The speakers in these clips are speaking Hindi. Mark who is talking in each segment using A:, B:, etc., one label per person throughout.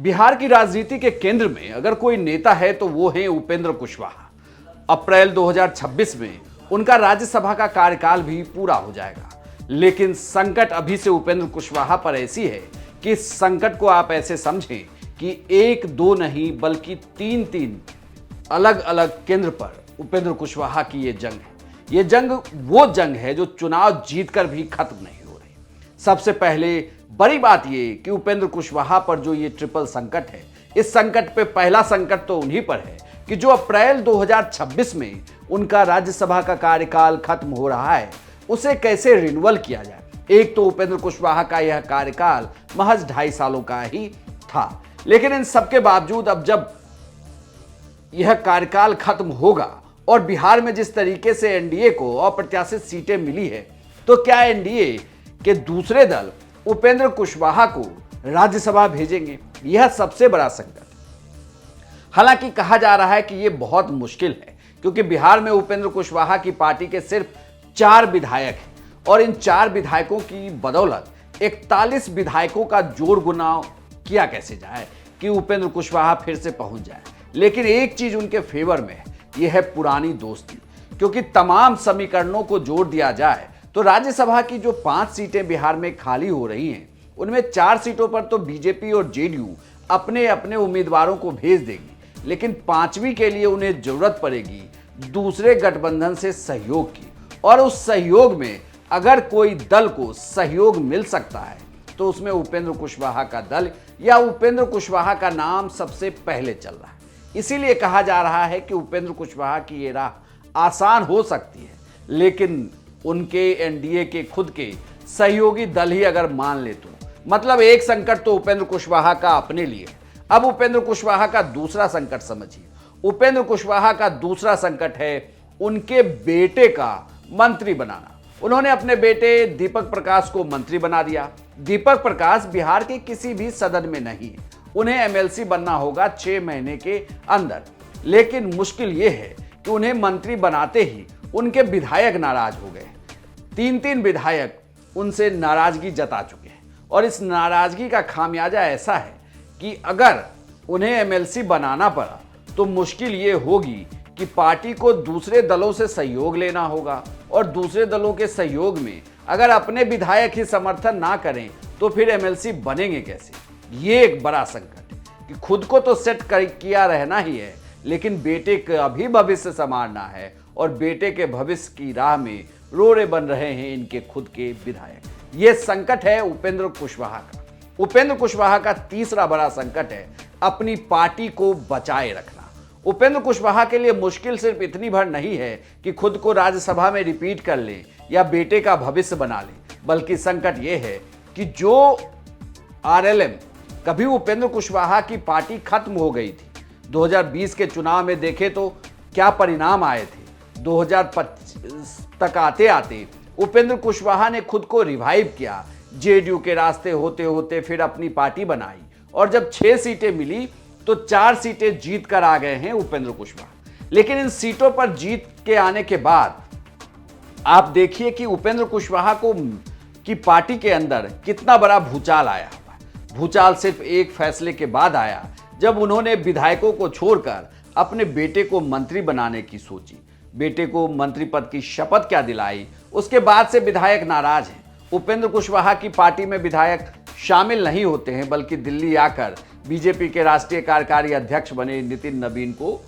A: बिहार की राजनीति के केंद्र में अगर कोई नेता है तो वो है उपेंद्र कुशवाहा। अप्रैल 2026 में उनका राज्यसभा का कार्यकाल भी पूरा हो जाएगा, लेकिन संकट अभी से उपेंद्र कुशवाहा पर ऐसी है कि इस संकट को आप ऐसे समझें कि एक दो नहीं बल्कि तीन तीन अलग अलग केंद्र पर उपेंद्र कुशवाहा की ये जंग है। ये जंग वो जंग है जो चुनाव जीतकर भी खत्म नहीं हो रही। सबसे पहले बड़ी बात ये कि उपेंद्र कुशवाहा पर जो ये ट्रिपल संकट है, इस संकट पे पहला संकट तो उन्हीं पर है कि जो अप्रैल 2026 में उनका राज्यसभा का कार्यकाल खत्म हो रहा है, उसे कैसे रिन्यूअल किया जाए। एक तो उपेंद्र कुशवाहा का यह कार्यकाल महज 2.5 सालों का ही था, लेकिन इन सबके बावजूद अब जब यह कार्यकाल खत्म होगा और बिहार में जिस तरीके से एनडीए को अप्रत्याशित सीटें मिली है, तो क्या एनडीए के दूसरे दल उपेंद्र कुशवाहा को राज्यसभा भेजेंगे? यह सबसे बड़ा संकट। हालांकि कहा जा रहा है कि यह बहुत मुश्किल है, क्योंकि बिहार में उपेंद्र कुशवाहा की पार्टी के सिर्फ 4 विधायक हैं और इन 4 विधायकों की बदौलत 41 विधायकों का जोड़ गुनाव किया कैसे जाए कि उपेंद्र कुशवाहा फिर से पहुंच जाए। लेकिन एक चीज उनके फेवर में है, यह है पुरानी दोस्ती, क्योंकि तमाम समीकरणों को जोड़ दिया जाए तो राज्यसभा की जो 5 सीटें बिहार में खाली हो रही हैं, उनमें 4 सीटों पर तो बीजेपी और जेडीयू अपने अपने उम्मीदवारों को भेज देगी, लेकिन 5वीं के लिए उन्हें जरूरत पड़ेगी दूसरे गठबंधन से सहयोग की। और उस सहयोग में अगर कोई दल को सहयोग मिल सकता है तो उसमें उपेंद्र कुशवाहा का दल या उपेंद्र कुशवाहा का नाम सबसे पहले चल रहा है। इसीलिए कहा जा रहा है कि उपेंद्र कुशवाहा की ये राह आसान हो सकती है, लेकिन उनके एनडीए के खुद के सहयोगी दल ही अगर मान ले तो मतलब एक संकट तो उपेंद्र कुशवाहा का अपने लिए। अब उपेंद्र कुशवाहा का दूसरा संकट समझिए। उपेंद्र कुशवाहा का दूसरा संकट है उनके बेटे का मंत्री बनाना। उन्होंने अपने बेटे दीपक प्रकाश को मंत्री बना दिया। दीपक प्रकाश बिहार के किसी भी सदन में नहीं है, उन्हें एमएलसी बनना होगा 6 महीने के अंदर। लेकिन मुश्किल यह है कि उन्हें मंत्री बनाते ही उनके विधायक नाराज हो गए। 3 विधायक उनसे नाराजगी जता चुके हैं और इस नाराजगी का खामियाजा ऐसा है कि अगर उन्हें एमएलसी बनाना पड़ा तो मुश्किल ये होगी कि पार्टी को दूसरे दलों से सहयोग लेना होगा और दूसरे दलों के सहयोग में अगर अपने विधायक ही समर्थन ना करें तो फिर एमएलसी बनेंगे कैसे। ये एक बड़ा संकट है कि खुद को तो सेट किया रहना ही है, लेकिन बेटे का भी भविष्य संवारना है और बेटे के भविष्य की राह में रोड़े बन रहे हैं इनके खुद के विधायक। ये संकट है उपेंद्र कुशवाहा का। उपेंद्र कुशवाहा का तीसरा बड़ा संकट है अपनी पार्टी को बचाए रखना। उपेंद्र कुशवाहा के लिए मुश्किल सिर्फ इतनी भर नहीं है कि खुद को राज्यसभा में रिपीट कर ले या बेटे का भविष्य बना ले, बल्कि संकट यह है कि जो आरएलएम कभी उपेंद्र कुशवाहा की पार्टी खत्म हो गई थी, 2020 के चुनाव में देखे तो क्या परिणाम आए थे। 2025 तक आते आते उपेंद्र कुशवाहा ने खुद को रिवाइव किया, जेडीयू के रास्ते होते होते फिर अपनी पार्टी बनाई और जब 6 सीटें मिली तो 4 सीटें जीत कर आ गए हैं उपेंद्र कुशवाहा। लेकिन इन सीटों पर जीत के आने के बाद आप देखिए कि उपेंद्र कुशवाहा को की पार्टी के अंदर कितना बड़ा भूचाल आया हुआ। भूचाल सिर्फ एक फैसले के बाद आया जब उन्होंने विधायकों को छोड़कर अपने बेटे को मंत्री बनाने की सोची, बेटे को मंत्री पद की शपथ क्या दिलाई। उसके बाद से विधायक नाराज हैं। उपेंद्र कुशवाहा की पार्टी में विधायक शामिल नहीं होते हैं, बल्कि दिल्ली आकर बीजेपी के राष्ट्रीय कार्यकारी अध्यक्ष बने नितिन नवीन को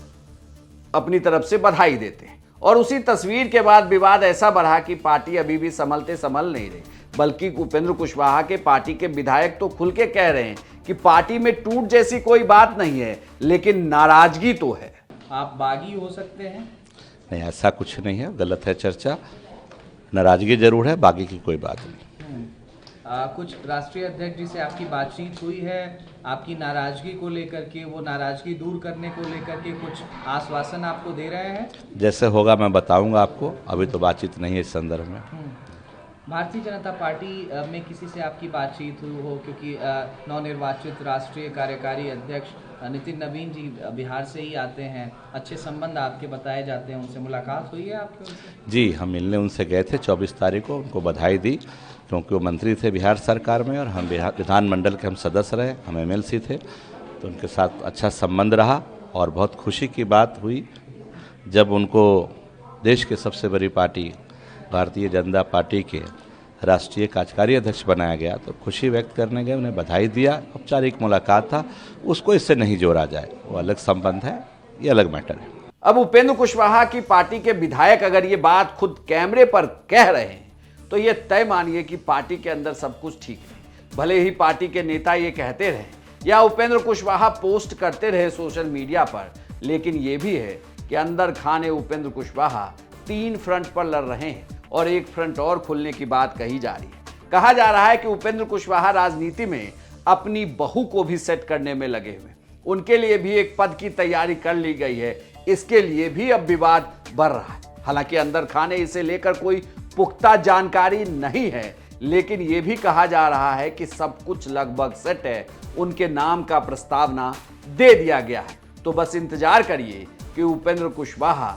A: अपनी तरफ से बधाई देते हैं। और उसी तस्वीर के बाद विवाद ऐसा बढ़ा कि पार्टी अभी भी संभल नहीं रही, बल्कि उपेंद्र कुशवाहा के पार्टी के विधायक तो खुल के कह रहे हैं कि पार्टी में टूट जैसी कोई बात नहीं है, लेकिन नाराजगी तो है।
B: आप बागी हो सकते हैं?
C: नहीं, ऐसा कुछ नहीं है, गलत है चर्चा। नाराजगी जरूर है, बागी की कोई बात नहीं।
B: कुछ राष्ट्रीय अध्यक्ष जी से आपकी बातचीत हुई है आपकी नाराजगी को लेकर के, वो नाराजगी दूर करने को लेकर के कुछ आश्वासन आपको दे रहे हैं?
C: जैसे होगा मैं बताऊंगा आपको, अभी तो बातचीत नहीं है इस संदर्भ में।
B: भारतीय जनता पार्टी में किसी से आपकी बातचीत हुई हो, क्योंकि नवनिर्वाचित राष्ट्रीय कार्यकारी अध्यक्ष नितिन नवीन जी बिहार से ही आते हैं, अच्छे संबंध आपके बताए जाते हैं, उनसे मुलाकात हुई है आपके उनसे?
C: जी, हम मिलने उनसे गए थे 24 तारीख को, उनको बधाई दी क्योंकि वो मंत्री थे बिहार सरकार में और हम विधानमंडल के हम सदस्य रहे, हम एमएलसी थे। तो उनके साथ अच्छा संबंध रहा और बहुत खुशी की बात हुई जब उनको देश के सबसे बड़ी पार्टी भारतीय जनता पार्टी के राष्ट्रीय कार्यकारी अध्यक्ष बनाया गया। तो खुशी व्यक्त करने गए, उन्हें बधाई दिया, औपचारिक मुलाकात था, उसको इससे नहीं जोड़ा जाए, वो अलग संबंध है, ये अलग मैटर है।
A: अब उपेंद्र कुशवाहा की पार्टी के विधायक अगर ये बात खुद कैमरे पर कह रहे हैं तो ये तय मानिए कि पार्टी के अंदर सब कुछ ठीक है। भले ही पार्टी के नेता ये कहते रहे या उपेंद्र कुशवाहा पोस्ट करते रहे सोशल मीडिया पर, लेकिन ये भी है कि अंदर खाने उपेंद्र कुशवाहा 3 फ्रंट पर लड़ रहे हैं और एक फ्रंट और खुलने की बात कही जा रही है। कहा जा रहा है कि उपेंद्र कुशवाहा राजनीति में अपनी बहू को भी सेट करने में लगे हुए, उनके लिए भी एक पद की तैयारी कर ली गई है। इसके लिए भी अब विवाद बढ़ रहा है। हालांकि अंदर खाने इसे लेकर कोई पुख्ता जानकारी नहीं है, लेकिन यह भी कहा जा रहा है कि सब कुछ लगभग सेट है, उनके नाम का प्रस्तावना दे दिया गया है। तो बस इंतजार करिए कि उपेंद्र कुशवाहा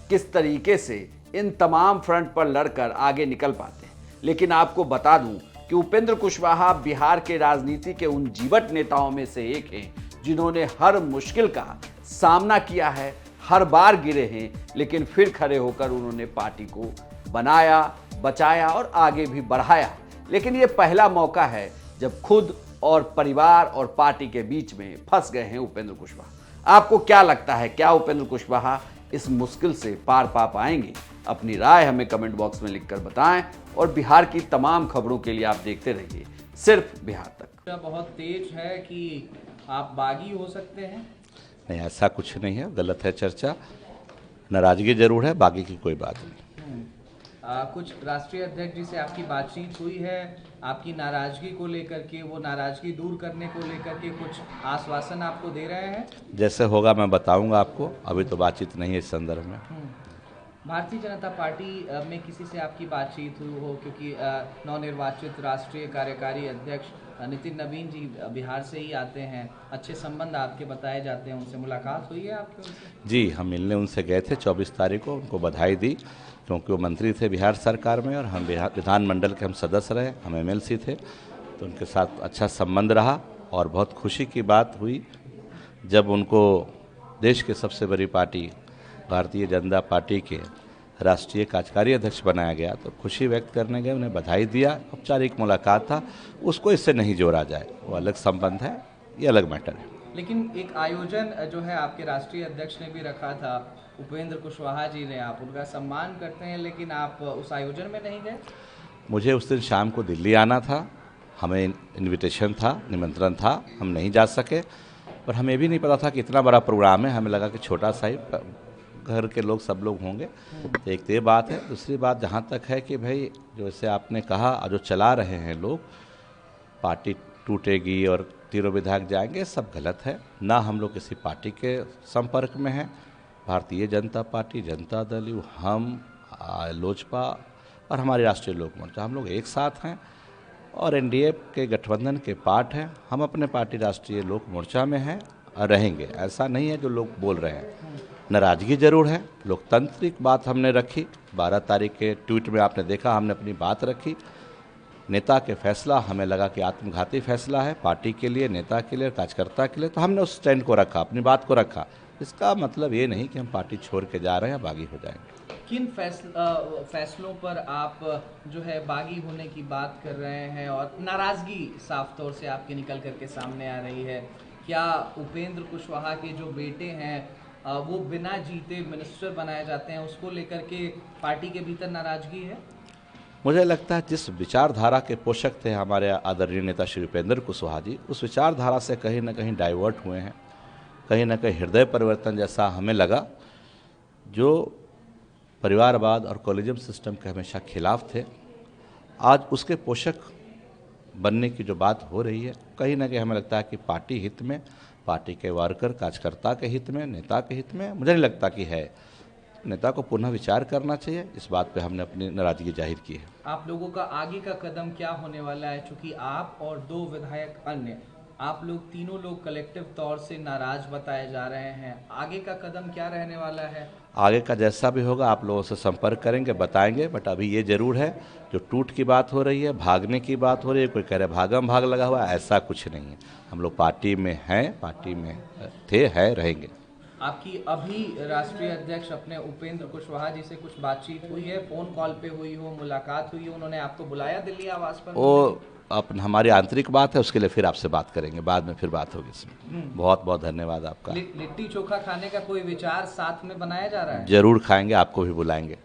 A: किस तरीके से इन तमाम फ्रंट पर लड़कर आगे निकल पाते हैं। लेकिन आपको बता दूं कि उपेंद्र कुशवाहा बिहार के राजनीति के उन जीवट नेताओं में से एक हैं जिन्होंने हर मुश्किल का सामना किया है, हर बार गिरे हैं, लेकिन फिर खड़े होकर उन्होंने पार्टी को बनाया, बचाया और आगे भी बढ़ाया। लेकिन ये पहला मौका है जब खुद और परिवार और पार्टी के बीच में फंस गए हैं उपेंद्र कुशवाहा। आपको क्या लगता है, क्या उपेंद्र कुशवाहा इस मुश्किल से पार पा पाएंगे? अपनी राय हमें कमेंट बॉक्स में लिखकर बताएं और बिहार की तमाम खबरों के लिए आप देखते रहिए सिर्फ बिहार तक।
B: बहुत तेज है कि आप बागी हो सकते हैं।
C: नहीं, ऐसा कुछ नहीं है, गलत है चर्चा। नाराजगी जरूर है, बाकी की कोई बात नहीं।
B: कुछ राष्ट्रीय अध्यक्ष जी से आपकी बातचीत हुई है आपकी नाराजगी को लेकर के, वो नाराजगी दूर करने को लेकर के कुछ आश्वासन आपको दे रहे हैं?
C: जैसे होगा मैं बताऊंगा आपको, अभी तो बातचीत नहीं है इस संदर्भ में।
B: भारतीय जनता पार्टी में किसी से आपकी बातचीत हुई हो, क्योंकि नवनिर्वाचित राष्ट्रीय कार्यकारी अध्यक्ष नितिन नवीन जी बिहार से ही आते हैं, अच्छे संबंध आपके बताए जाते हैं, उनसे मुलाकात हुई है आपके उनसे?
C: जी, हम मिलने उनसे गए थे 24 तारीख को, उनको बधाई दी क्योंकि वो मंत्री थे बिहार सरकार में और हम विधानमंडल के हम सदस्य रहे, हम एमएलसी थे। तो उनके साथ अच्छा संबंध रहा और बहुत खुशी की बात हुई जब उनको देश के सबसे बड़ी पार्टी भारतीय जनता पार्टी के राष्ट्रीय कार्यकारी अध्यक्ष बनाया गया। तो खुशी व्यक्त करने गए, उन्हें बधाई दिया, औपचारिक मुलाकात था, उसको इससे नहीं जोड़ा जाए, वो अलग संबंध है, ये अलग मैटर है।
B: लेकिन एक आयोजन जो है आपके राष्ट्रीय अध्यक्ष ने भी रखा था, उपेंद्र कुशवाहा जी ने, आप उनका सम्मान करते हैं, लेकिन आप उस आयोजन में नहीं गए?
C: मुझे उस दिन शाम को दिल्ली आना था, हमें इनविटेशन था, निमंत्रण था, हम नहीं जा सके। और हमें भी नहीं पता था कि इतना बड़ा प्रोग्राम है, हमें लगा कि छोटा सा ही, घर के लोग सब लोग होंगे। एक तो ये बात है। दूसरी बात जहाँ तक है कि भाई जैसे आपने कहा, जो चला रहे हैं लोग, पार्टी टूटेगी और तीनों विधायक जाएंगे, सब गलत है। ना हम लोग किसी पार्टी के संपर्क में हैं। भारतीय जनता पार्टी, जनता दल, हम, लोजपा और हमारे राष्ट्रीय लोक मोर्चा, हम लोग एक साथ हैं और एनडीए के गठबंधन के पार्ट हैं। हम अपने पार्टी राष्ट्रीय लोक मोर्चा में हैं और रहेंगे। ऐसा नहीं है जो लोग बोल रहे हैं। नाराजगी जरूर है, लोकतांत्रिक बात हमने रखी। 12 तारीख के ट्वीट में आपने देखा, हमने अपनी बात रखी। नेता के फैसला हमें लगा कि आत्मघाती फैसला है पार्टी के लिए, नेता के लिए, कार्यकर्ता के लिए, तो हमने उस स्टैंड को रखा, अपनी बात को रखा। इसका मतलब ये नहीं कि हम पार्टी छोड़ के जा रहे हैं, बागी हो जाएंगे।
B: किन फैसलों पर आप जो है बागी होने की बात कर रहे हैं और नाराजगी साफ तौर से आपके निकल करके सामने आ रही है? क्या उपेंद्र कुशवाहा के जो बेटे हैं वो बिना जीते मिनिस्टर बनाए जाते हैं, उसको लेकर के पार्टी के भीतर नाराजगी है?
C: मुझे लगता है जिस विचारधारा के पोषक थे हमारे आदरणीय नेता श्री उपेंद्र कुशवाहा जी, उस विचारधारा से कहीं ना कहीं डाइवर्ट हुए हैं। कहीं ना कहीं हृदय परिवर्तन जैसा हमें लगा। जो परिवारवाद और कॉलेजियम सिस्टम के हमेशा खिलाफ थे, आज उसके पोषक बनने की जो बात हो रही है, कहीं ना कहीं हमें लगता है कि पार्टी हित में, पार्टी के वर्कर, कार्यकर्ता के हित में, नेता के हित में मुझे नहीं लगता कि है। नेता को पुनः विचार करना चाहिए। इस बात पे हमने अपनी नाराजगी जाहिर की है।
B: आप लोगों का आगे का कदम क्या होने वाला है, चूंकि आप और 2 विधायक अन्य आप लोग तीनों लोग कलेक्टिव तौर से नाराज बताए जा रहे हैं, आगे का कदम क्या रहने वाला है?
C: आगे का जैसा भी होगा आप लोगों से संपर्क करेंगे, बताएंगे। बट अभी ये जरूर है, जो टूट की बात हो रही है, भागने की बात हो रही है, कोई कह रहे भागम भाग लगा हुआ है, ऐसा कुछ नहीं है। हम लोग पार्टी में हैं, पार्टी में थे, हैं, रहेंगे।
B: आपकी अभी राष्ट्रीय अध्यक्ष अपने उपेंद्र कुशवाहा जी से कुछ बातचीत हुई है, फोन कॉल पे हुई हो, मुलाकात हुई हो, उन्होंने आपको बुलाया दिल्ली आवास पर?
C: वो अपन हमारी आंतरिक बात है, उसके लिए फिर आपसे बात करेंगे, बाद में फिर बात होगी इसमें। बहुत बहुत धन्यवाद आपका।
B: लिट्टी चोखा खाने का कोई विचार साथ में बनाया जा रहा है?
C: जरूर खाएंगे, आपको भी बुलाएंगे।